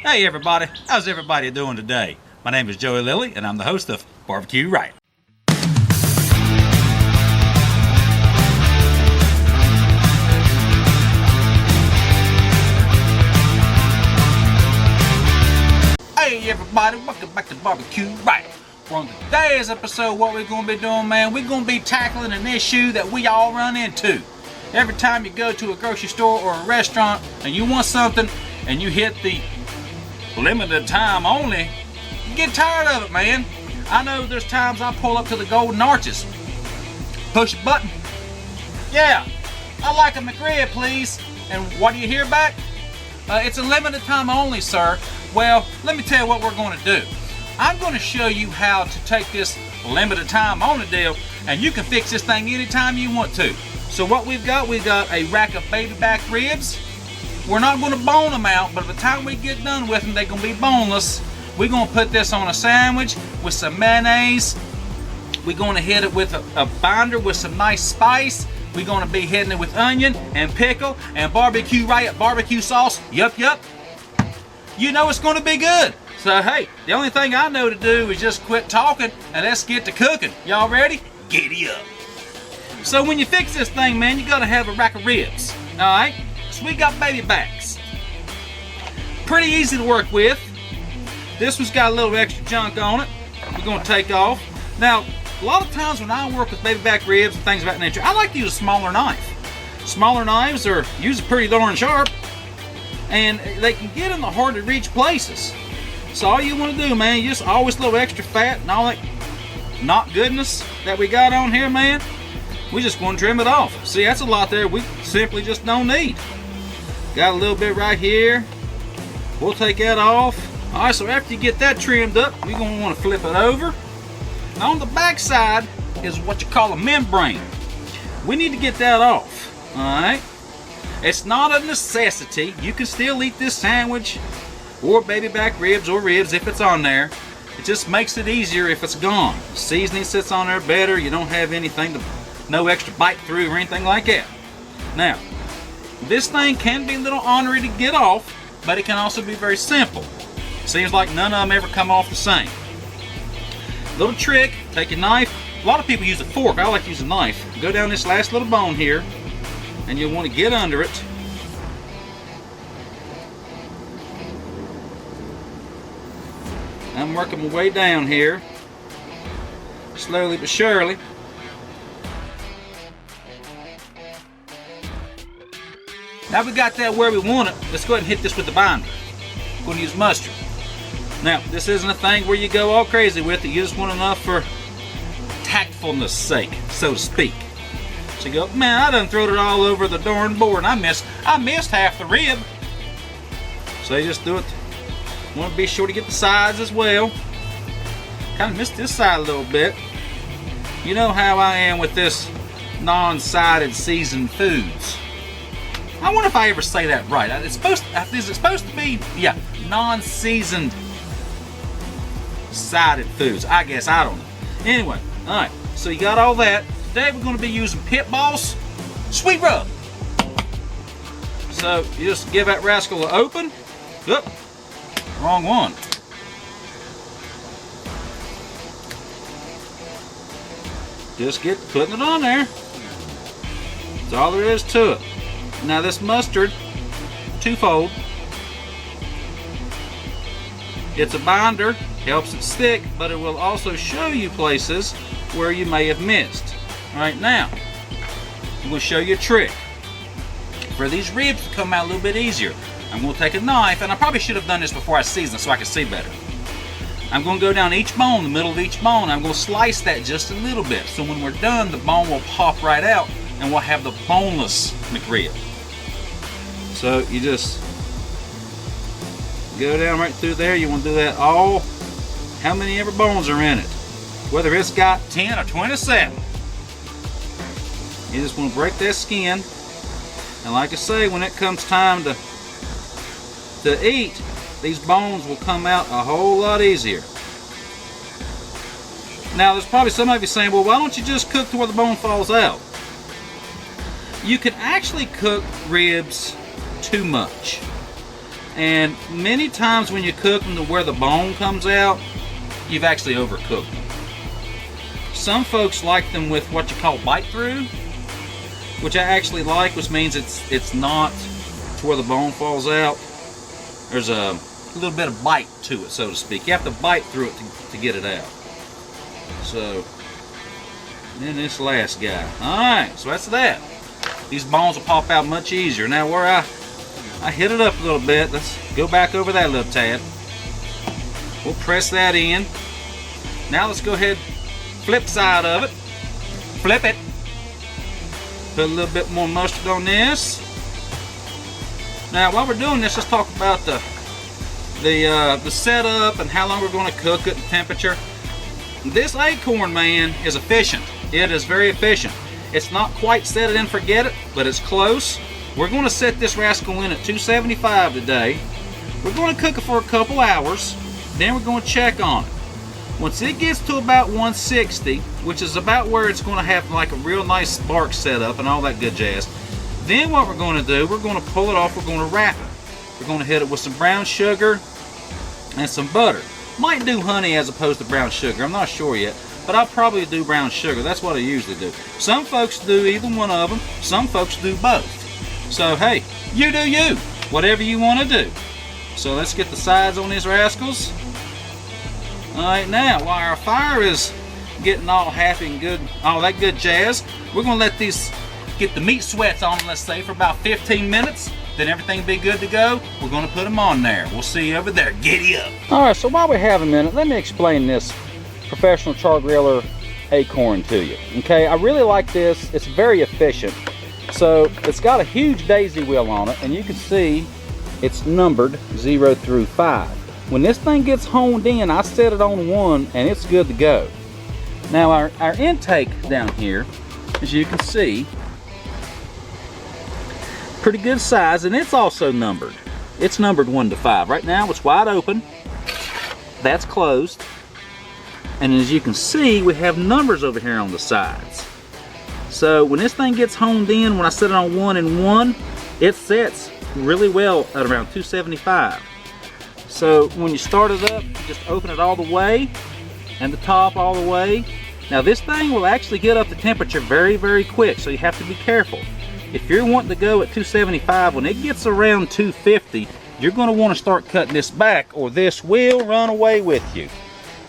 Hey everybody, how's everybody doing today? My name is Joey Lilly and I'm the host of Barbecue Right. Hey everybody, welcome back to Barbecue Right. On today's episode, what we're going to be doing, man, we're going to be tackling an issue that we all run into. Every time you go to a grocery store or a restaurant and you want something and you hit the limited time only, you get tired of it, man. I know there's times I pull up to the Golden Arches, push a button. Yeah, I like a McRib, please. And what do you hear back? It's a limited time only, sir. Well, let me tell you what we're going to do. I'm going to show you how to take this limited time only deal, and you can fix this thing anytime you want to. So what we've got a rack of baby back ribs. We're not going to bone them out, but by the time we get done with them, they're going to be boneless. We're going to put this on a sandwich with some mayonnaise. We're going to hit it with a binder with some nice spice. We're going to be hitting it with onion and pickle and barbecue right barbecue sauce. Yup. You know it's going to be good. So hey, the only thing I know to do is just quit talking and let's get to cooking. Y'all ready? Giddy up. So when you fix this thing, man, you got to have a rack of ribs. All right? So we got baby backs. Pretty easy to work with. This one's got a little extra junk on it. We're going to take off. Now, a lot of times when I work with baby back ribs and things of that nature, I like to use a smaller knife. Smaller knives are usually pretty darn sharp, and they can get in the hard to reach places. So all you want to do, man, you just always a little extra fat and all that not goodness that we got on here, man. We just want to trim it off. See, that's a lot there we simply just don't need. Got a little bit right here. We'll take that off. All right, so after you get that trimmed up, we're going to want to flip it over. Now on the back side is what you call a membrane. We need to get that off, all right? It's not a necessity. You can still eat this sandwich or baby back ribs or ribs if it's on there. It just makes it easier if it's gone. The seasoning sits on there better. You don't have anything no extra bite through or anything like that. Now, this thing can be a little ornery to get off, but it can also be very simple. Seems like none of them ever come off the same. Little trick, take your knife. A lot of people use a fork. I like to use a knife. Go down this last little bone here, and you'll want to get under it. I'm working my way down here, slowly but surely. Now we got that where we want it, let's go ahead and hit this with the binder. I'm going to use mustard. Now, this isn't a thing where you go all crazy with it. You just want enough for tactfulness' sake, so to speak. So you go, man, I done throwed it all over the darn board, and I missed half the rib. So you just do it. Want to be sure to get the sides as well. Kind of missed this side a little bit. You know how I am with this non-sided seasoned foods. I wonder if I ever say that right. Is it supposed to be, yeah, non-seasoned sided foods? I guess, I don't know. Anyway, all right, so you got all that. Today we're going to be using Pit Boss Sweet Rub. So you just give that rascal an open. Oop, wrong one. Just get putting it on there. That's all there is to it. Now this mustard, twofold. It's a binder, helps it stick, but it will also show you places where you may have missed. All right, now, I'm going to show you a trick. For these ribs to come out a little bit easier, I'm going to take a knife, and I probably should have done this before I seasoned so I can see better. I'm going to go down each bone, the middle of each bone, I'm going to slice that just a little bit. So when we're done, the bone will pop right out, and we'll have the boneless McRib. So you just go down right through there. You want to do that all, how many ever bones are in it. Whether it's got 10 or 27. You just want to break that skin. And like I say, when it comes time to eat, these bones will come out a whole lot easier. Now there's probably some of you saying, well, why don't you just cook to where the bone falls out? You can actually cook ribs too much. And many times when you cook them to where the bone comes out, you've actually overcooked them. Some folks like them with what you call bite through, which I actually like, which means it's not to where the bone falls out. There's a little bit of bite to it, so to speak. You have to bite through it to get it out. So, then this last guy. Alright, so that's that. These bones will pop out much easier. Now where I hit it up a little bit, let's go back over that little tad. We'll press that in. Now let's go ahead, flip side of it. Flip it. Put a little bit more mustard on this. Now while we're doing this, let's talk about the setup and how long we're going to cook it and temperature. This Akorn, man, is efficient. It is very efficient. It's not quite set it and forget it, but it's close. We're going to set this rascal in at 275 today. We're going to cook it for a couple hours. Then we're going to check on it. Once it gets to about 160, which is about where it's going to have like a real nice spark setup and all that good jazz, then what we're going to do, we're going to pull it off, we're going to wrap it. We're going to hit it with some brown sugar and some butter. Might do honey as opposed to brown sugar, I'm not sure yet, but I'll probably do brown sugar. That's what I usually do. Some folks do either one of them, some folks do both. So hey, you do you, whatever you want to do. So let's get the sides on these rascals. Alright, now while our fire is getting all happy and good, all that good jazz, we're going to let these get the meat sweats on, let's say, for about 15 minutes. Then everything will be good to go. We're going to put them on there. We'll see you over there. Giddy up. Alright, so while we have a minute, let me explain this professional Char-Griller Akorn to you. Okay, I really like this. It's very efficient. So it's got a huge daisy wheel on it, and you can see it's numbered 0 through 5. When this thing gets honed in, I set it on 1 and it's good to go. Now our intake down here, as you can see, pretty good size, and it's also numbered. It's numbered 1 to 5. Right now it's wide open. That's closed. And as you can see, we have numbers over here on the sides. So when this thing gets honed in, when I set it on 1 and 1, it sets really well at around 275. So when you start it up, you just open it all the way and the top all the way. Now this thing will actually get up the temperature very, very quick, so you have to be careful. If you're wanting to go at 275, when it gets around 250, you're going to want to start cutting this back, or this will run away with you.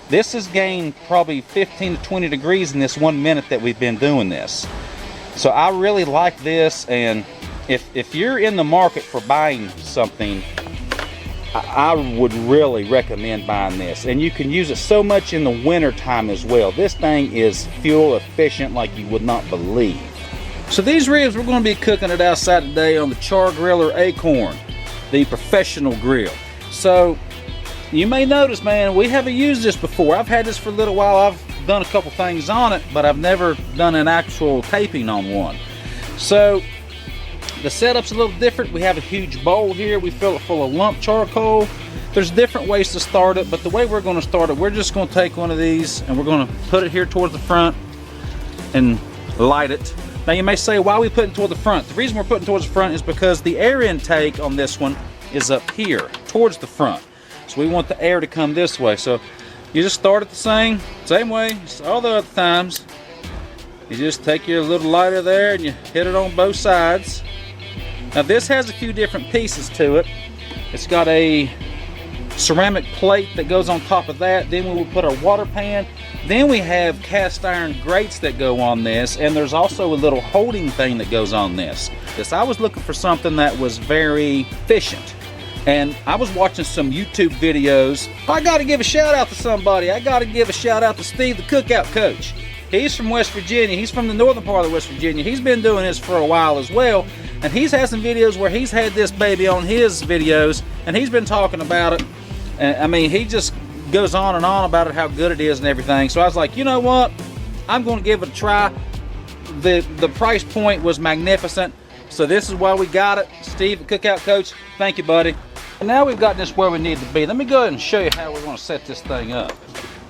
This has gained probably 15 to 20 degrees in this 1 minute that we've been doing this. So I really like this, and if you're in the market for buying something, I would really recommend buying this. And you can use it so much in the winter time as well. This thing is fuel efficient like you would not believe. So these ribs, we're going to be cooking it outside today on the Char-Griller Akorn, the professional grill. So you may notice, man, we haven't used this before. I've had this for a little while. I've done a couple things on it, but I've never done an actual taping on one. So the setup's a little different. We have a huge bowl here. We fill it full of lump charcoal. There's different ways to start it, but the way we're going to start it, we're just going to take one of these and we're going to put it here towards the front and light it. Now you may say, why are we putting toward the front? The reason we're putting towards the front is because the air intake on this one is up here towards the front. So we want the air to come this way. So you just start it the same way as all the other times. You just take your little lighter there and you hit it on both sides. Now this has a few different pieces to it. It's got a ceramic plate that goes on top of that. Then we will put our water pan. Then we have cast iron grates that go on this, and there's also a little holding thing that goes on this. I was looking for something that was very efficient, and I was watching some YouTube videos. I got to give a shout out to somebody. I got to give a shout out to Steve, the cookout coach. He's from West Virginia. He's from the northern part of West Virginia. He's been doing this for a while as well, and he's had some videos where he's had this baby on his videos, and he's been talking about it. I mean, he just goes on and on about it, how good it is and everything. So I was like, you know what? I'm going to give it a try. The price point was magnificent. So this is why we got it. Steve, the cookout coach, thank you, buddy. And now we've got this where we need to be. Let me go ahead and show you how we're going to set this thing up.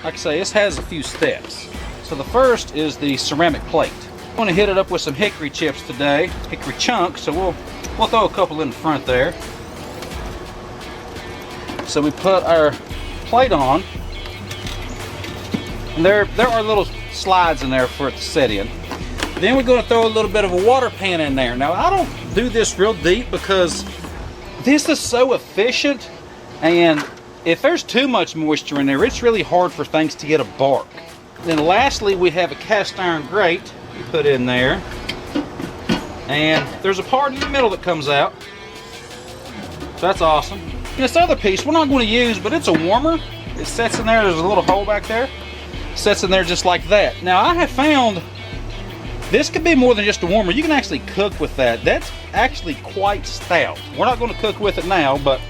Like I say, this has a few steps. So the first is the ceramic plate. I'm going to hit it up with some hickory chips today, hickory chunks. So we'll throw a couple in the front there. So we put our plate on. And there are little slides in there for it to sit in. Then we're going to throw a little bit of a water pan in there. Now I don't do this real deep because this is so efficient, and if there's too much moisture in there, it's really hard for things to get a bark. Then lastly, we have a cast iron grate you put in there, and there's a part in the middle that comes out. So that's awesome. And this other piece we're not going to use, but it's a warmer. It sits in there. There's a little hole back there. It sits in there just like that. Now I have found this could be more than just a warmer. You can actually cook with that. That's actually quite stout. We're not going to cook with it now, but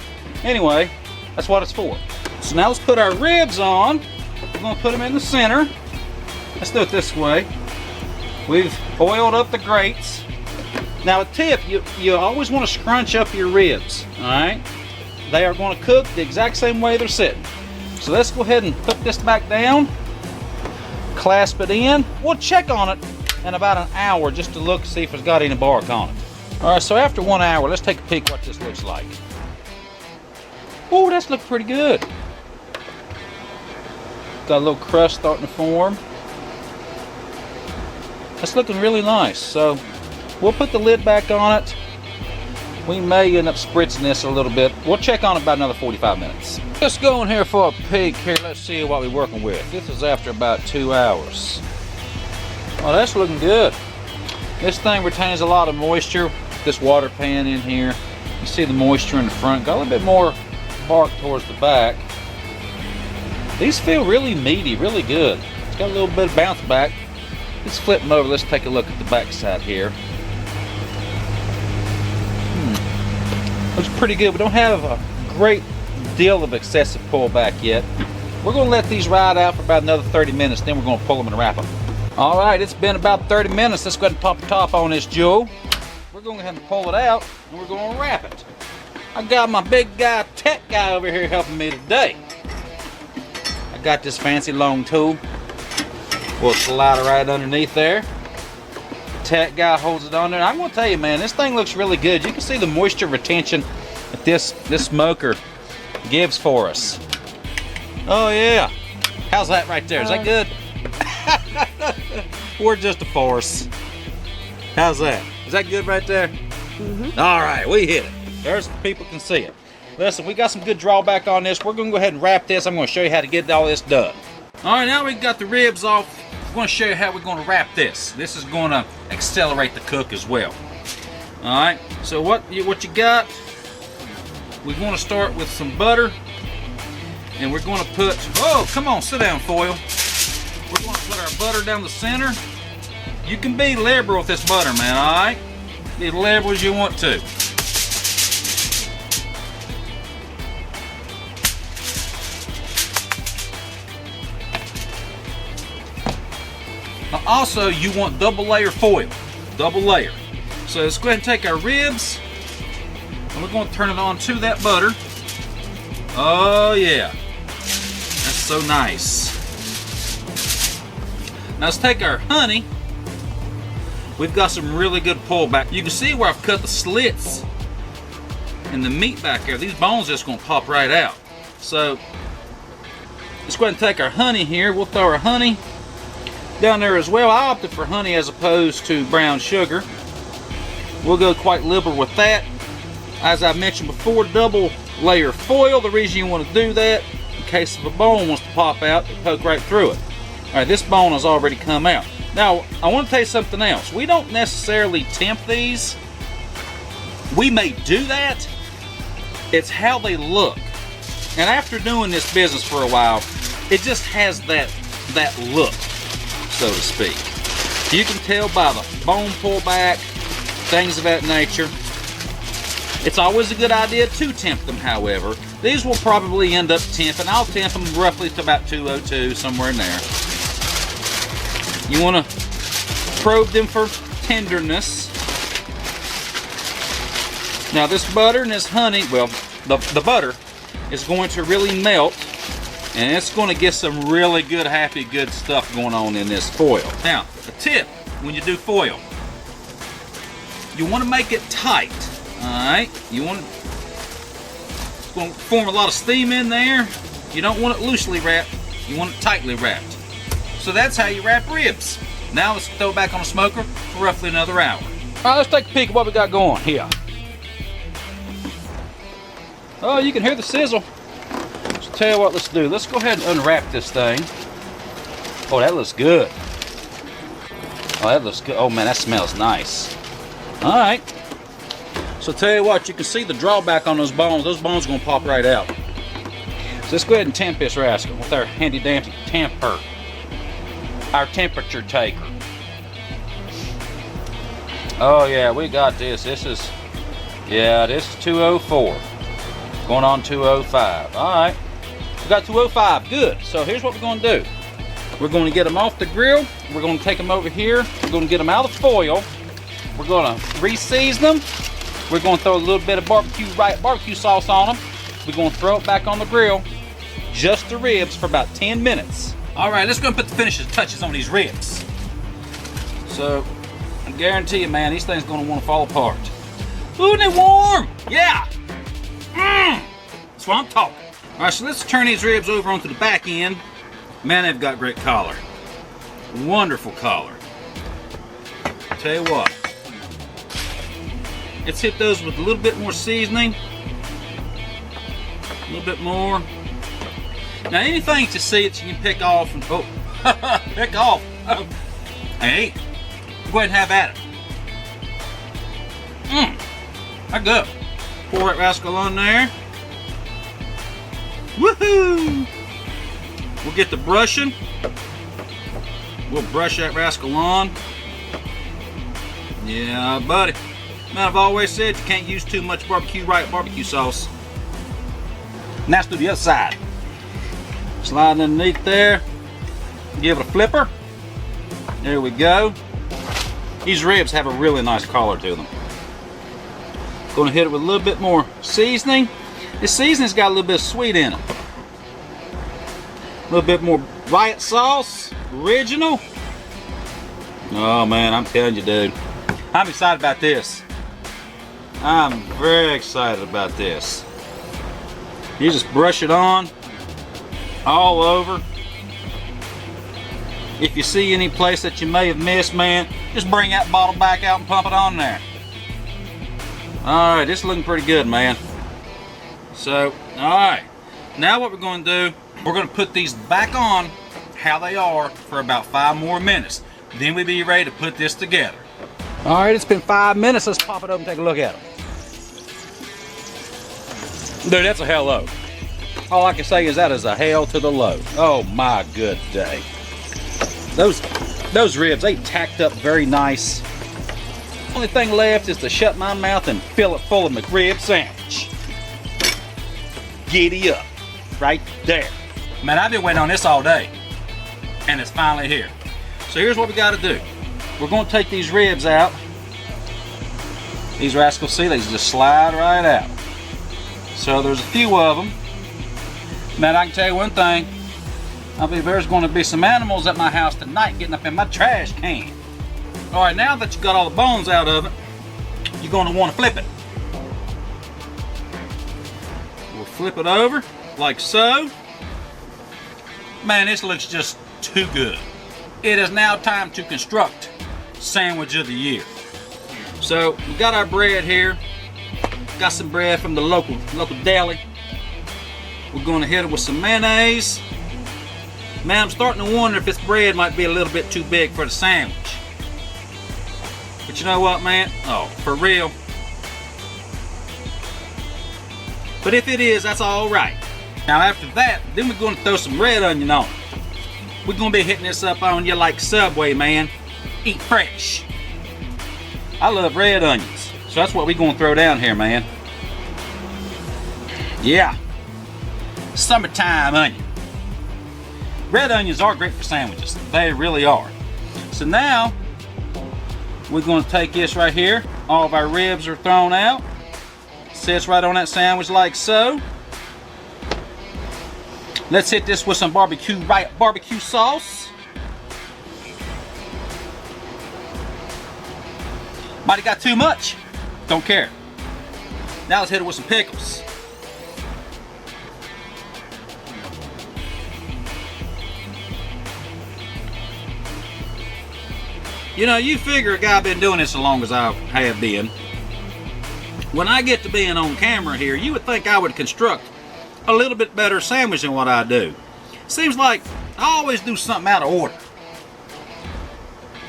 anyway, that's what it's for. So now let's put our ribs on. We're going to put them in the center. Let's do it this way. We've oiled up the grates. Now a tip, you always want to scrunch up your ribs, all right? They are going to cook the exact same way they're sitting. So let's go ahead and put this back down, clasp it in. We'll check on it in about an hour just to look, see if it's got any bark on it. All right, so after 1 hour, let's take a peek what this looks like. Oh, that's looking pretty good. Got a little crust starting to form. That's looking really nice. So we'll put the lid back on it. We may end up spritzing this a little bit. We'll check on it about another 45 minutes. Let's go in here for a peek here. Let's see what we're working with. This is after about 2 hours. Well, that's looking good. This thing retains a lot of moisture. This water pan in here. You see the moisture in the front. Got a little bit more bark towards the back. These feel really meaty, really good. It's got a little bit of bounce back. Let's flip them over. Let's take a look at the back side here. Looks pretty good. We don't have a great deal of excessive pullback yet. We're going to let these ride out for about another 30 minutes. Then we're going to pull them and wrap them. All right, it's been about 30 minutes. Let's go ahead and pop the top on this jewel. We're going to go ahead and pull it out, and we're going to wrap it. I got my big guy, tech guy over here helping me today. I got this fancy long tool. We'll slide it right underneath there. Tech guy holds it on there. I'm going to tell you, man, this thing looks really good. You can see the moisture retention that this smoker gives for us. Oh, yeah. How's that right there? Is that good? We're just a force. How's that? Is that good right there? Mm-hmm. All right, we hit it. There's so people can see it. Listen, we got some good drawback on this. We're going to go ahead and wrap this. I'm going to show you how to get all this done. All right, now we've got the ribs off. I'm going to show you how we're going to wrap this. This is going to accelerate the cook as well. All right, so what you got, we're going to start with some butter. And we're going to put, oh, come on, sit down, foil. We're going to put our butter down the center. You can be liberal with this butter, man, all right? Be liberal as you want to. Now also, you want double layer foil, double layer. So let's go ahead and take our ribs, and we're going to turn it on to that butter. Oh yeah, that's so nice. Now let's take our honey. We've got some really good pullback. You can see where I've cut the slits in the meat back there. These bones are just going to pop right out. So let's go ahead and take our honey here. We'll throw our honey down there as well. I opted for honey as opposed to brown sugar. We'll go quite liberal with that. As I mentioned before, double layer foil. The reason you want to do that, in case if a bone wants to pop out, it poke right through it. All right, this bone has already come out. Now, I want to tell you something else. We don't necessarily temp these. We may do that. It's how they look. And after doing this business for a while, it just has that look, so to speak. You can tell by the bone pullback, things of that nature. It's always a good idea to temp them, however. These will probably end up temping. I'll temp them roughly to about 202, somewhere in there. You want to probe them for tenderness. Now this butter and this honey, well, the butter is going to really melt, and it's going to get some really good, happy, good stuff going on in this foil. Now, a tip when you do foil, you want to make it tight. All right, you want to going to form a lot of steam in there. You don't want it loosely wrapped. You want it tightly wrapped. So that's how you wrap ribs. Now let's throw it back on the smoker for roughly another hour. All right, let's take a peek at what we got going here. Oh, you can hear the sizzle. So tell you what, let's do. Let's go ahead and unwrap this thing. Oh, that looks good. Oh, that looks good. Oh man, that smells nice. All right. So tell you what, you can see the drawback on those bones. Those bones are gonna pop right out. So let's go ahead and temp this rascal with our handy dandy temper. Our temperature taker. Oh yeah, we got this. This is 204. Going on 205. All right. We got 205. Good. So here's what we're gonna do. We're going to get them off the grill. We're going to take them over here. We're going to get them out of the foil. We're going to re-season them. We're going to throw a little bit of barbecue sauce on them. We're going to throw it back on the grill, just the ribs, for about 10 minutes. All right, let's go and put the finishing touches on these ribs. So, I guarantee you, man, these things are going to want to fall apart. Ooh, they're warm. Yeah. That's what I'm talking. All right, so let's turn these ribs over onto the back end. Man, they've got great collar. Wonderful collar. Tell you what. Let's hit those with a little bit more seasoning. A little bit more. Now, anything to see that you can pick off. And, oh, pick off. Hey, go ahead and have at it. That's good. Pour that rascal on there. Woohoo! We'll get the brushing. We'll brush that rascal on. Yeah, buddy. Man, I've always said you can't use too much barbecue sauce. And that's to the other side. Slide underneath there. Give it a flipper. There we go. These ribs have a really nice collar to them. Gonna hit it with a little bit more seasoning. This seasoning's got a little bit of sweet in it. A little bit more Riot sauce, original. Oh man, I'm telling you, dude. I'm excited about this. I'm very excited about this. You just brush it on all over. If you see any place that you may have missed, man, just bring that bottle back out and pump it on there. All right, this is looking pretty good, man. So, all right. Now what we're going to do, we're going to put these back on how they are for about 5 more minutes. Then we'll be ready to put this together. All right, it's been 5 minutes. Let's pop it up and take a look at them. Dude, that's a hell low. All I can say is that is a hell to the low. Oh my good day. Those ribs, they tacked up very nice. Only thing left is to shut my mouth and fill it full of McRib sandwich. Giddy up, right there. Man, I've been waiting on this all day, and it's finally here. So here's what we got to do. We're going to take these ribs out. These rascals, see, they just slide right out. So there's a few of them. Man, I can tell you one thing. I believe there's going to be some animals at my house tonight getting up in my trash can. All right, now that you got all the bones out of it, you're going to want to flip it. We'll flip it over like so. Man, this looks just too good. It is now time to construct Sandwich of the Year. So we got our bread here. Got some bread from the local deli. We're going to hit it with some mayonnaise. Man, I'm starting to wonder if this bread might be a little bit too big for the sandwich. But you know what, man? Oh, for real. But if it is, that's all right. Now after that, then we're going to throw some red onion on it. We're going to be hitting this up on you like Subway, man. Eat fresh. I love red onions. So that's what we're going to throw down here, man. Yeah. Summertime onion. Red onions are great for sandwiches. They really are. So now, we're going to take this right here. All of our ribs are thrown out. Sits right on that sandwich like so. Let's hit this with some barbecue sauce. Might have got too much. Don't care. Now let's hit it with some pickles. You know, you figure a guy been doing this as long as I have been. When I get to being on camera here, you would think I would construct a little bit better sandwich than what I do. Seems like I always do something out of order.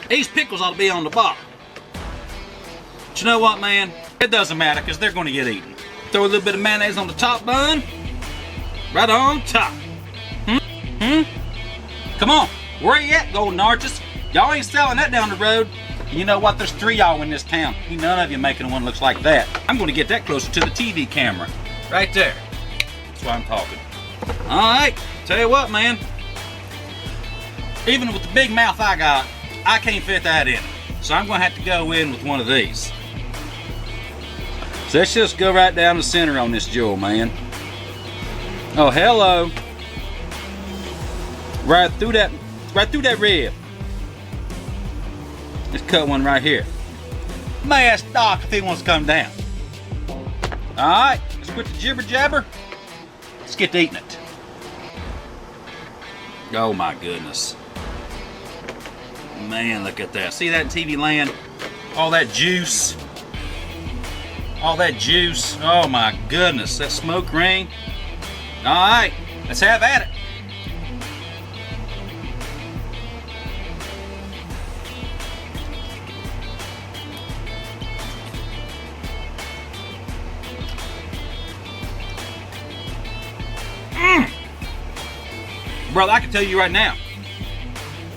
These pickles ought to be on the bottom. But you know what, man? It doesn't matter because they're going to get eaten. Throw a little bit of mayonnaise on the top bun. Right on top. Come on. Where you at, golden arches? Y'all ain't selling that down the road. You know what? There's 3 y'all in this town. Ain't none of you making one looks like that. I'm going to get that closer to the TV camera. Right there. That's why I'm talking. All right. Tell you what, man. Even with the big mouth I got, I can't fit that in. So I'm going to have to go in with one of these. So let's just go right down the center on this jewel, man. Oh, hello. Right through that rib. Let's cut one right here. May ask Doc if he wants to come down. All right, let's quit the jibber jabber. Let's get to eating it. Oh my goodness. Man, look at that. See that in TV land? All that juice. All that juice. Oh my goodness. That smoke ring. All right, let's have at it. Brother, I can tell you right now,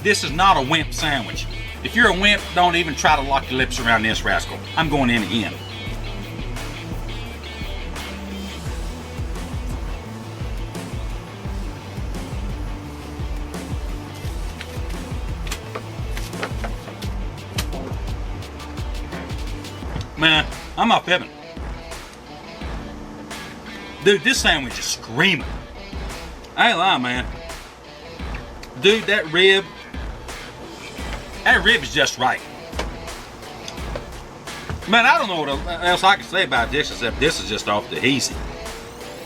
this is not a wimp sandwich. If you're a wimp, don't even try to lock your lips around this rascal. I'm going in again. Man, I'm off heaven. Dude, this sandwich is screaming. I ain't lying, man. Dude, that rib is just right. Man, I don't know what else I can say about this except this is just off the easy.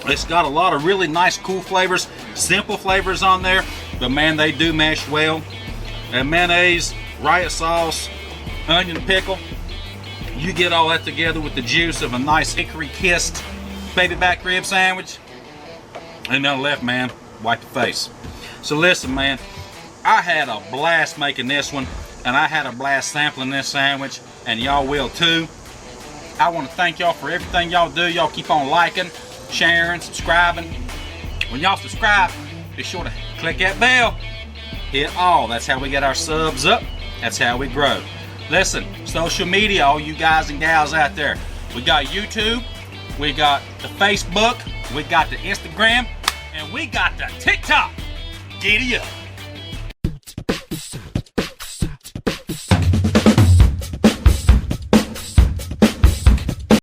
It's got a lot of really nice, cool flavors, simple flavors on there, but man, they do mesh well. And mayonnaise, riot sauce, onion pickle. You get all that together with the juice of a nice hickory-kissed baby back rib sandwich. Ain't nothing left, man. Wipe the face. So listen, man, I had a blast making this one, and I had a blast sampling this sandwich, and y'all will too. I want to thank y'all for everything y'all do. Y'all keep on liking, sharing, subscribing. When y'all subscribe, be sure to click that bell. Hit all. That's how we get our subs up. That's how we grow. Listen, social media, all you guys and gals out there. We got YouTube, we got the Facebook, we got the Instagram, and we got the TikTok. Giddy Up.